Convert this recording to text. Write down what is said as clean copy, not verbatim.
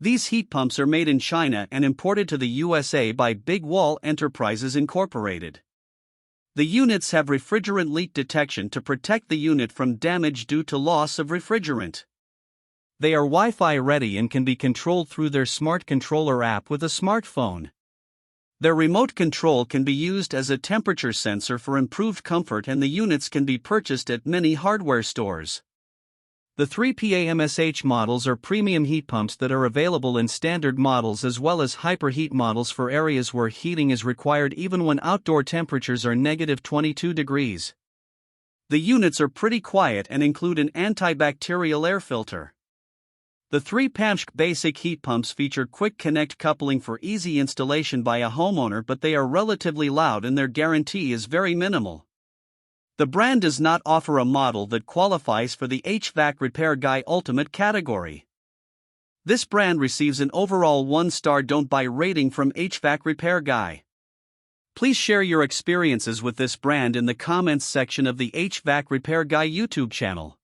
These heat pumps are made in China and imported to the USA by Big Wall Enterprises Incorporated. The units have refrigerant leak detection to protect the unit from damage due to loss of refrigerant. They are Wi-Fi ready and can be controlled through their smart controller app with a smartphone. Their remote control can be used as a temperature sensor for improved comfort, and the units can be purchased at many hardware stores. The 3PAMSH models are premium heat pumps that are available in standard models as well as hyperheat models for areas where heating is required even when outdoor temperatures are negative 22 degrees. The units are pretty quiet and include an antibacterial air filter. The 3PAMSH basic heat pumps feature quick connect coupling for easy installation by a homeowner, but they are relatively loud and their guarantee is very minimal. The brand does not offer a model that qualifies for the HvacRepairGuy Ultimate category. This brand receives an overall 1-star don't buy rating from HvacRepairGuy. Please share your experiences with this brand in the comments section of the HvacRepairGuy YouTube channel.